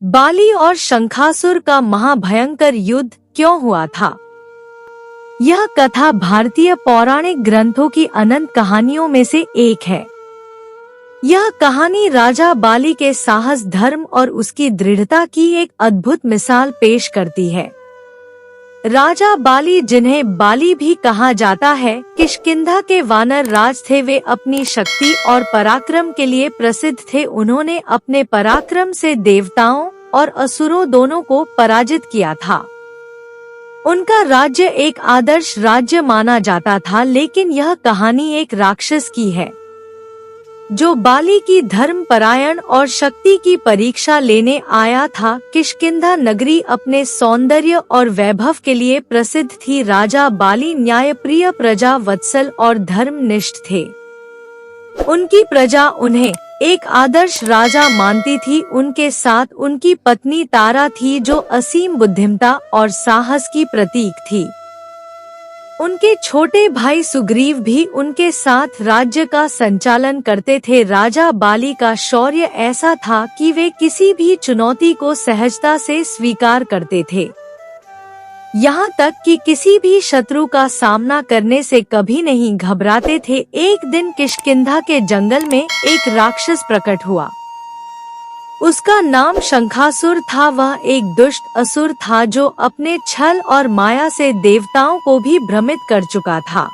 बाली और शंखासुर का महाभयंकर युद्ध क्यों हुआ था? यह कथा भारतीय पौराणिक ग्रंथों की अनंत कहानियों में से एक है। यह कहानी राजा बाली के साहस, धर्म और उसकी दृढ़ता की एक अद्भुत मिसाल पेश करती है। राजा बाली, जिन्हें बाली भी कहा जाता है, किष्किंधा के वानर राज थे। वे अपनी शक्ति और पराक्रम के लिए प्रसिद्ध थे। उन्होंने अपने पराक्रम से देवताओं और असुरों दोनों को पराजित किया था। उनका राज्य एक आदर्श राज्य माना जाता था, लेकिन यह कहानी एक राक्षस की है जो बाली की धर्मपरायण और शक्ति की परीक्षा लेने आया था। किष्किंधा नगरी अपने सौंदर्य और वैभव के लिए प्रसिद्ध थी। राजा बाली न्यायप्रिय, प्रजा वत्सल और धर्मनिष्ठ थे। उनकी प्रजा उन्हें एक आदर्श राजा मानती थी। उनके साथ उनकी पत्नी तारा थी, जो असीम बुद्धिमता और साहस की प्रतीक थी। उनके छोटे भाई सुग्रीव भी उनके साथ राज्य का संचालन करते थे। राजा बाली का शौर्य ऐसा था कि वे किसी भी चुनौती को सहजता से स्वीकार करते थे, यहाँ तक कि किसी भी शत्रु का सामना करने से कभी नहीं घबराते थे। एक दिन किष्किंधा के जंगल में एक राक्षस प्रकट हुआ। उसका नाम शंखासुर था। वह एक दुष्ट असुर था जो अपने छल और माया से देवताओं को भी भ्रमित कर चुका था।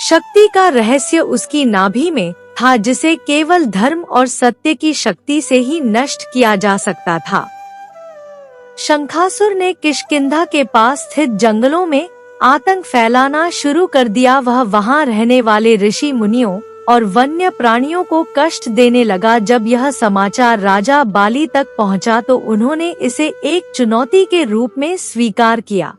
शक्ति का रहस्य उसकी नाभि में था, जिसे केवल धर्म और सत्य की शक्ति से ही नष्ट किया जा सकता था। शंखासुर ने किष्किंधा के पास स्थित जंगलों में आतंक फैलाना शुरू कर दिया। वह वहां रहने वाले ऋषि मुनियों और वन्य प्राणियों को कष्ट देने लगा। जब यह समाचार राजा बाली तक पहुंचा तो उन्होंने इसे एक चुनौती के रूप में स्वीकार किया।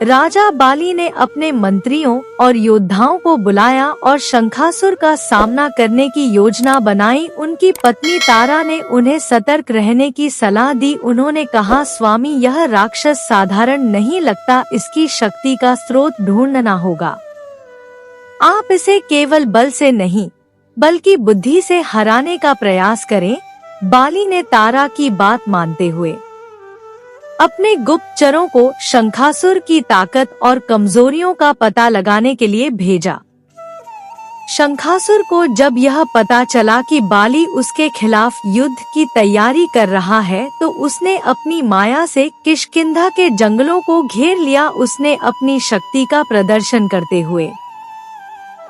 राजा बाली ने अपने मंत्रियों और योद्धाओं को बुलाया और शंखासुर का सामना करने की योजना बनाई। उनकी पत्नी तारा ने उन्हें सतर्क रहने की सलाह दी। उन्होंने कहा, स्वामी, यह राक्षस साधारण नहीं लगता। इसकी शक्ति का स्रोत ढूंढना होगा। आप इसे केवल बल से नहीं बल्कि बुद्धि से हराने का प्रयास करें। बाली ने तारा की बात मानते हुए अपने गुप्तचरों को शंखासुर की ताकत और कमजोरियों का पता लगाने के लिए भेजा। शंखासुर को जब यह पता चला कि बाली उसके खिलाफ युद्ध की तैयारी कर रहा है, तो उसने अपनी माया से किष्किंधा के जंगलों को घेर लिया। उसने अपनी शक्ति का प्रदर्शन करते हुए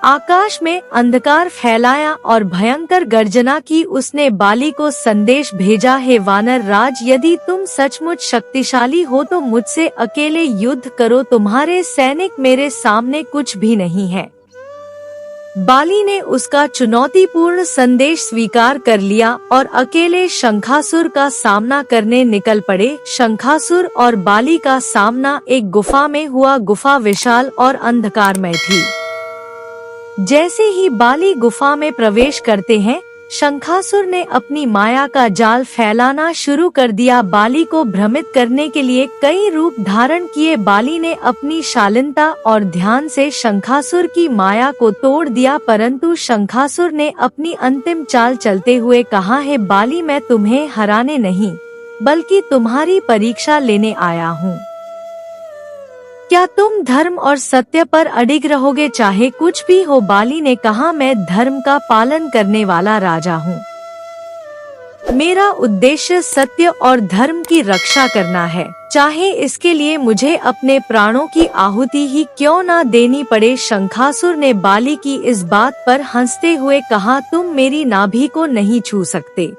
आकाश में अंधकार फैलाया और भयंकर गर्जना की। उसने बाली को संदेश भेजा, हे वानर राज, यदि तुम सचमुच शक्तिशाली हो तो मुझसे अकेले युद्ध करो। तुम्हारे सैनिक मेरे सामने कुछ भी नहीं है। बाली ने उसका चुनौतीपूर्ण संदेश स्वीकार कर लिया और अकेले शंखासुर का सामना करने निकल पड़े। शंखासुर और बाली का सामना एक गुफा में हुआ। गुफा विशाल और अंधकारमय थी। जैसे ही बाली गुफा में प्रवेश करते हैं, शंखासुर ने अपनी माया का जाल फैलाना शुरू कर दिया। बाली को भ्रमित करने के लिए कई रूप धारण किए। बाली ने अपनी शालीनता और ध्यान से शंखासुर की माया को तोड़ दिया, परंतु शंखासुर ने अपनी अंतिम चाल चलते हुए कहा, है बाली, मैं तुम्हें हराने नहीं बल्कि तुम्हारी परीक्षा लेने आया हूँ। क्या तुम धर्म और सत्य पर अडिग रहोगे, चाहे कुछ भी हो? बाली ने कहा, मैं धर्म का पालन करने वाला राजा हूँ। मेरा उद्देश्य सत्य और धर्म की रक्षा करना है, चाहे इसके लिए मुझे अपने प्राणों की आहुति ही क्यों ना देनी पड़े। शंखासुर ने बाली की इस बात पर हंसते हुए कहा, तुम मेरी नाभि को नहीं छू सकते,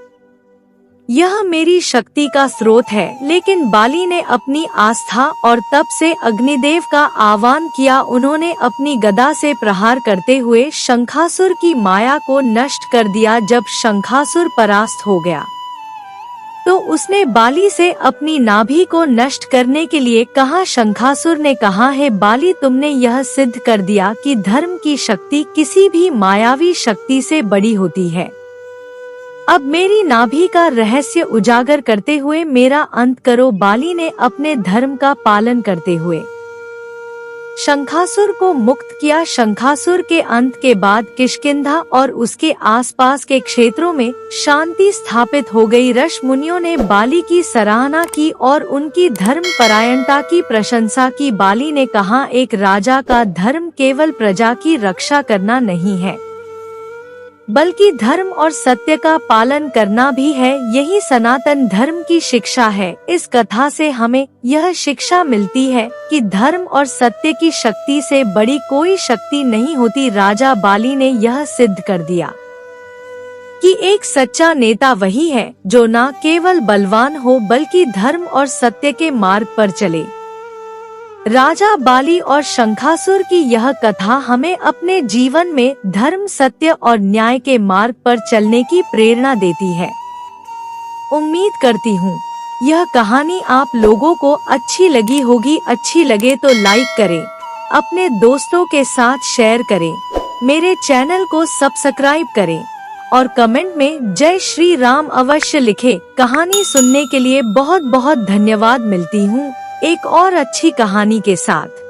यह मेरी शक्ति का स्रोत है। लेकिन बाली ने अपनी आस्था और तप से अग्निदेव का आह्वान किया। उन्होंने अपनी गदा से प्रहार करते हुए शंखासुर की माया को नष्ट कर दिया। जब शंखासुर परास्त हो गया तो उसने बाली से अपनी नाभि को नष्ट करने के लिए कहा। शंखासुर ने कहा, है बाली, तुमने यह सिद्ध कर दिया कि धर्म की शक्ति किसी भी मायावी शक्ति से बड़ी होती है। अब मेरी नाभि का रहस्य उजागर करते हुए मेरा अंत करो। बाली ने अपने धर्म का पालन करते हुए शंखासुर को मुक्त किया। शंखासुर के अंत के बाद किष्किंधा और उसके आसपास के क्षेत्रों में शांति स्थापित हो गई। ऋषि मुनियों ने बाली की सराहना की और उनकी धर्म परायणता की प्रशंसा की। बाली ने कहा, एक राजा का धर्म केवल प्रजा की रक्षा करना नहीं है, बल्कि धर्म और सत्य का पालन करना भी है। यही सनातन धर्म की शिक्षा है। इस कथा से हमें यह शिक्षा मिलती है कि धर्म और सत्य की शक्ति से बड़ी कोई शक्ति नहीं होती। राजा बाली ने यह सिद्ध कर दिया कि एक सच्चा नेता वही है जो न केवल बलवान हो बल्कि धर्म और सत्य के मार्ग पर चले। राजा बाली और शंखासुर की यह कथा हमें अपने जीवन में धर्म, सत्य और न्याय के मार्ग पर चलने की प्रेरणा देती है। उम्मीद करती हूँ यह कहानी आप लोगों को अच्छी लगी होगी। अच्छी लगे तो लाइक करें, अपने दोस्तों के साथ शेयर करें, मेरे चैनल को सब्सक्राइब करें और कमेंट में जय श्री राम अवश्य लिखें। कहानी सुनने के लिए बहुत बहुत धन्यवाद। मिलती हूँ एक और अच्छी कहानी के साथ।